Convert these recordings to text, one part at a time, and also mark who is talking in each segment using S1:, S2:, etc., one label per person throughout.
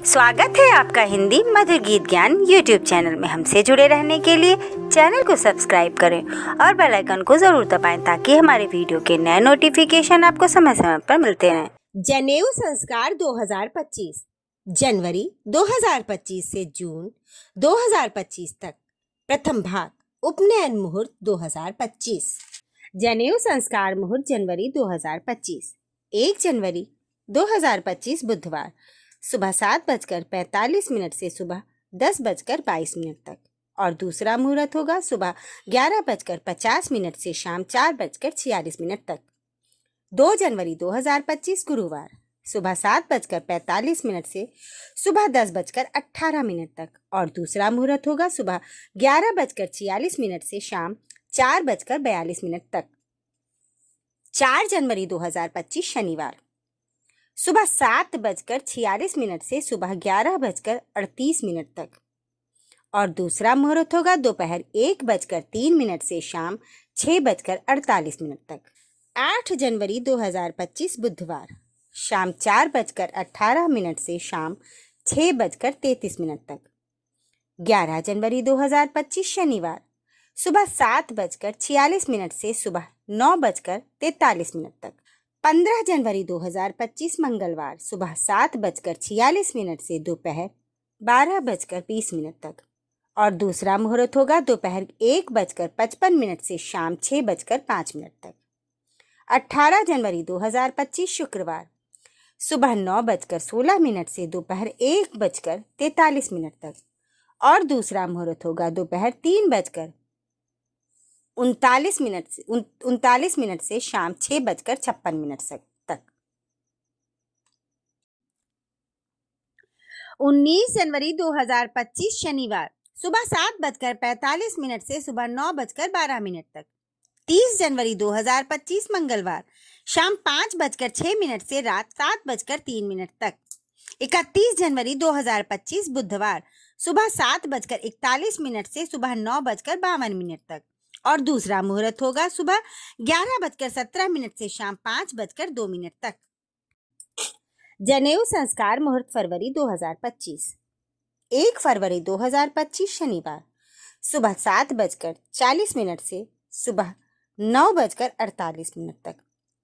S1: स्वागत है आपका हिंदी मधुर गीत ज्ञान यूट्यूब चैनल में। हमसे जुड़े रहने के लिए चैनल को सब्सक्राइब करें और बेल आइकन को जरूर दबाएं ताकि हमारे वीडियो के नए नोटिफिकेशन आपको समय समय पर मिलते रहें।
S2: जनेऊ संस्कार 2025 जनवरी 2025 से जून 2025 तक। प्रथम भाग उपनयन मुहूर्त 2025। जनेऊ संस्कार मुहूर्त जनवरी 2025। 1 जनवरी 2025 बुधवार सुबह 7:45 से सुबह 10:22 तक और दूसरा मुहूर्त होगा सुबह 11:50 से शाम 4:46 तक। 2 जनवरी 2025 गुरुवार सुबह 7:45 से सुबह 10:18 तक और दूसरा मुहूर्त होगा सुबह 11:46 से शाम 4:42 तक। 4 जनवरी 2025 शनिवार सुबह 7:46 से सुबह 11:38 तक और दूसरा मुहूर्त होगा दोपहर 1:03 से शाम 6:48 तक। 8 जनवरी 2025 बुधवार शाम 4:18 से शाम 6:33 तक। 11 जनवरी 2025 शनिवार सुबह 7:46 से सुबह 9:43 तक। 15 जनवरी 2025 मंगलवार सुबह 7:46 से दोपहर 12:20 तक और दूसरा मुहूर्त होगा दोपहर 1:55 से शाम 6:05 तक। 18 जनवरी 2025 शुक्रवार सुबह 9:16 से दोपहर 1:43 तक और दूसरा मुहूर्त होगा दोपहर 3:39 से शाम 6:56 तक। 19 जनवरी 2025 शनिवार सुबह 7:45 से सुबह 9:12 तक। 30 जनवरी 2025 मंगलवार शाम 5:06 से रात 7:03 तक। 31 जनवरी 2025 बुधवार सुबह 7:41 से सुबह 9:52 तक और दूसरा मुहूर्त होगा सुबह 11:17 से शाम 5:02 तक। जनेऊ संस्कार मुहूर्त फरवरी 2025। 1 फरवरी 2025 शनिवार सुबह 7:40 से सुबह 9:48 तक।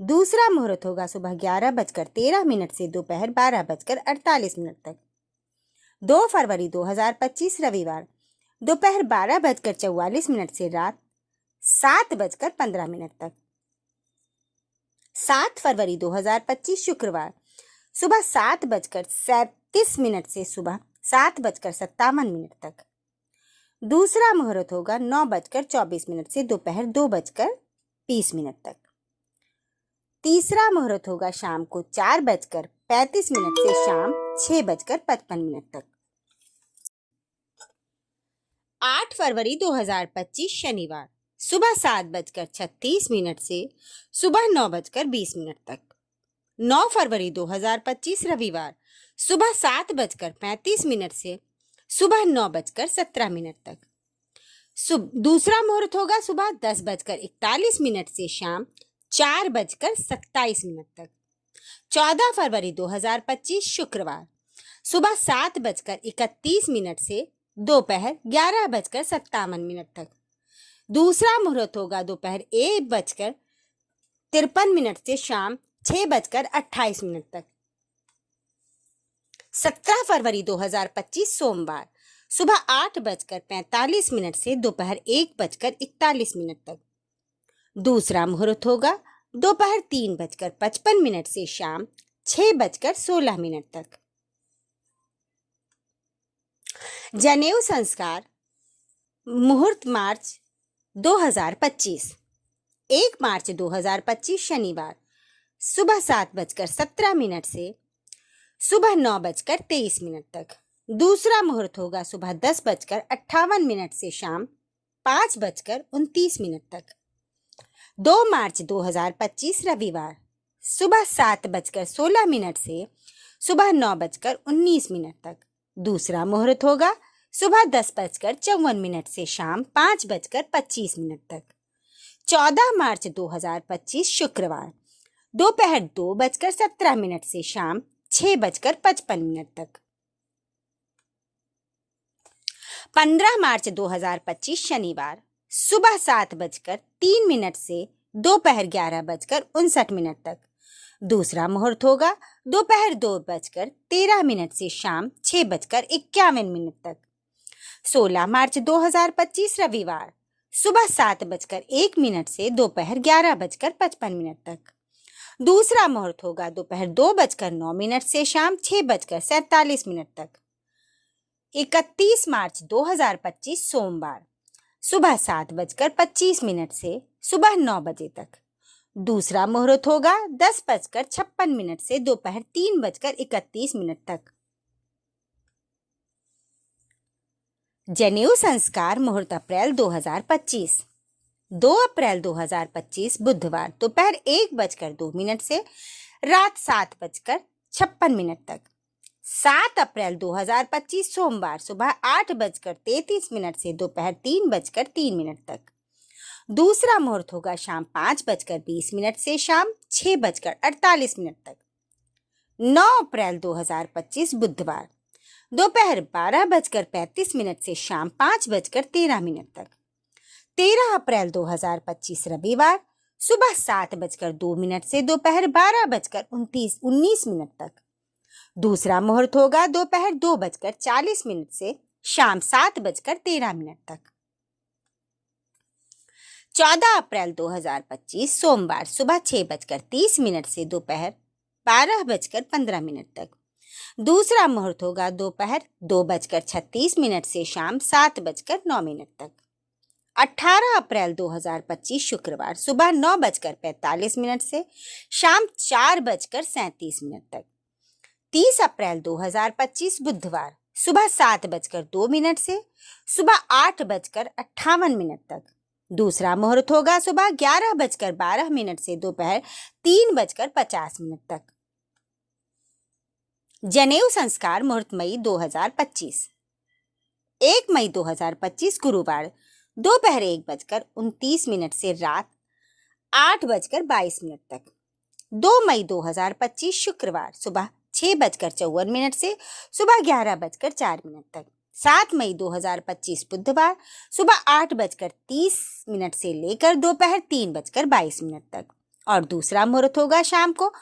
S2: दूसरा मुहूर्त होगा सुबह 11:13 से दोपहर 12:48 तक। 2 फरवरी 2025 रविवार दोपहर 12:44 से रात 7:15 तक। 7 फरवरी 2025 शुक्रवार सुबह 7:37 से सुबह 7:57 तक। दूसरा मुहूर्त होगा 9:24 से दोपहर 2:20 तक। तीसरा मुहूर्त होगा शाम को 4:35 से शाम 6:55 तक। 8 फरवरी 2025 शनिवार सुबह 7:36 से सुबह 9:20 तक। 9 फरवरी 2025 रविवार सुबह 7:35 से सुबह 9:17 तक। दूसरा मुहूर्त होगा सुबह 10:41 से शाम 4:27 तक। 14 फरवरी 2025 शुक्रवार सुबह 7:31 से दोपहर 11:57 तक। दूसरा मुहूर्त होगा दोपहर 1:53 से शाम 6:28 तक। 17 फरवरी 2025 सोमवार सुबह 8:45 से दोपहर 1:41 तक। दूसरा मुहूर्त होगा दोपहर 3:55 से शाम 6:16 तक। जनेऊ संस्कार मुहूर्त मार्च 2025। 1 मार्च 2025 शनिवार सुबह 7:17 से सुबह 9:23 तक। दूसरा मुहूर्त होगा सुबह 10:58 से शाम 5:29 तक। 2 मार्च 2025 रविवार सुबह 7:16 से सुबह 9:19 तक। दूसरा मुहूर्त होगा सुबह 10:54 से शाम 5:25 तक। 14 मार्च 2025 शुक्रवार दोपहर 2:17 से शाम 6:55 तक। 15 मार्च 2025 शनिवार सुबह 7:03 से दोपहर 11:59 तक। दूसरा मुहूर्त होगा दोपहर 2:13 से शाम 6:51 तक। 16 मार्च 2025 रविवार सुबह 7:01 से दोपहर 11:55 तक। दूसरा मुहूर्त होगा दोपहर 2:09 से शाम 6:47 तक। 31 मार्च 2025 सोमवार सुबह 7:25 से सुबह 9 बजे तक। दूसरा मुहूर्त होगा 10:56 से दोपहर 3:31 तक। जनेऊ संस्कार मुहूर्त अप्रैल 2025। 2 अप्रैल 2025 बुधवार दोपहर 1:02 से रात 7:56 तक। 7 अप्रैल 2025 सोमवार सुबह 8:33 से दोपहर 3:03 तक। दूसरा मुहूर्त होगा शाम 5:20 से शाम 6:48 तक। 9 अप्रैल 2025 बुधवार दोपहर 12:35 से शाम 5:13 तक। 13 अप्रैल 2025 रविवार सुबह 7:02 से दोपहर 12:19 तक। दूसरा मुहूर्त होगा दोपहर 2:40 से शाम 7:13 तक। 14 अप्रैल 2025 सोमवार सुबह 6:30 से दोपहर 12:15 तक। दूसरा मुहूर्त होगा दोपहर 2:36 से शाम 7:09 तक। 18 अप्रैल 2025 शुक्रवार सुबह 9:45 से शाम 4:37 तक। 30 अप्रैल 2025 बुधवार सुबह 7:02 से सुबह 8:58 तक। दूसरा मुहूर्त होगा सुबह 11:12 से दोपहर 3:50 तक। जनेऊ संस्कार मुहूर्त मई 2025। 1 मई 2025 गुरुवार दोपहर 1:29 से रात 8:22 तक। 2 मई 2025 शुक्रवार सुबह 6:54 से सुबह 11:04 तक। 7 मई 2025 बुधवार सुबह 8:30 से लेकर दोपहर 3:22 तक। और दूसरा मुहूर्त होगा शाम को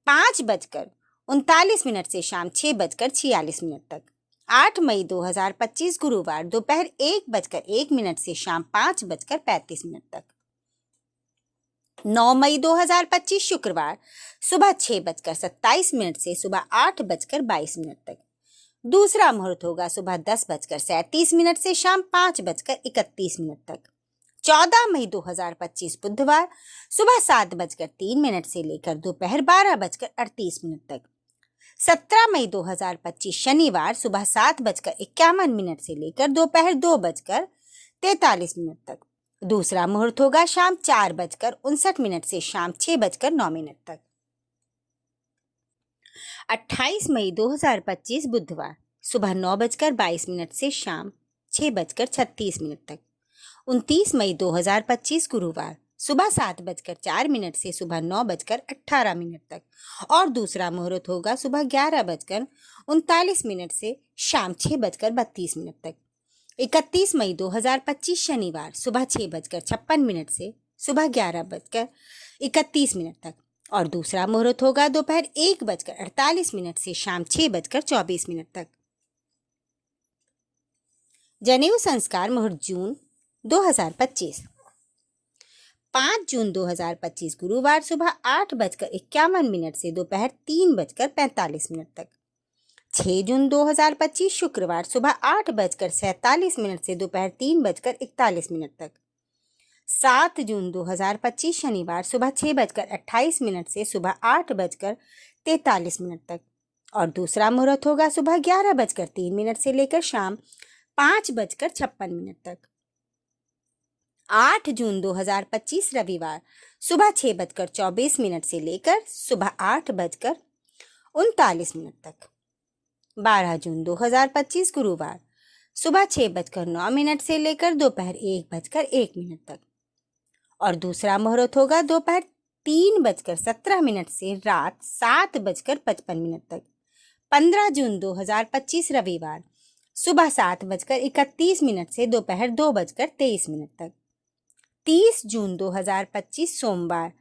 S2: 5:39 से शाम 6:46 तक। 8 मई 2025 गुरुवार दोपहर 1:01 से शाम 5:35 तक। 9 मई 2025 शुक्रवार सुबह 6:27 से सुबह 8:22 तक। दूसरा मुहूर्त होगा सुबह 10:37 से शाम 5:31 तक। 14 मई 2025 बुधवार सुबह 7:03 से लेकर दोपहर 12:38 तक। 17 मई 2025 शनिवार सुबह 7:51 से लेकर दोपहर 2:43 तक। दूसरा मुहूर्त होगा शाम 4:59 से शाम 6:09 तक। 28 मई 2025 बुधवार सुबह 9:22 से शाम 6:36 तक। 29 मई 2025 गुरुवार सुबह 7:04 से सुबह 9:18 तक। और दूसरा मुहूर्त होगा सुबह 11:39 से शाम 6:32 तक। 31 मई 2025 शनिवार सुबह 6:56 से सुबह 11:31 तक। और दूसरा मुहूर्त होगा दोपहर 1:48 से शाम 6:24 तक। जनेऊ संस्कार मुहूर्त जून 2025। 5 जून 2025 गुरुवार सुबह 8:51 से दोपहर 3:45 तक। 6 जून 2025 शुक्रवार सुबह 8:47 से दोपहर 3:41 तक। 7 जून 2025 शनिवार सुबह 6:28 से सुबह 8:43 तक। और दूसरा मुहूर्त होगा सुबह 11:03 से लेकर शाम 5:56 तक। 8 जून 2025 रविवार सुबह 6:24 से लेकर सुबह 8:39 तक। 12 जून 2025 गुरुवार सुबह 6:09 से लेकर दोपहर 1:01 तक। और दूसरा मुहूर्त होगा दोपहर 3:17 से रात 7:55 तक। 15 जून 2025 रविवार सुबह 7:31 से दोपहर 2:23 तक। 30 जून 2025 सोमवार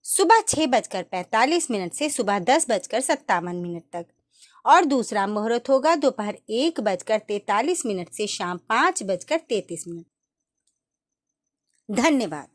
S2: सुबह 6:45 से सुबह 10:57 तक और दूसरा मुहूर्त होगा दोपहर 1:43 से शाम 5:33। धन्यवाद।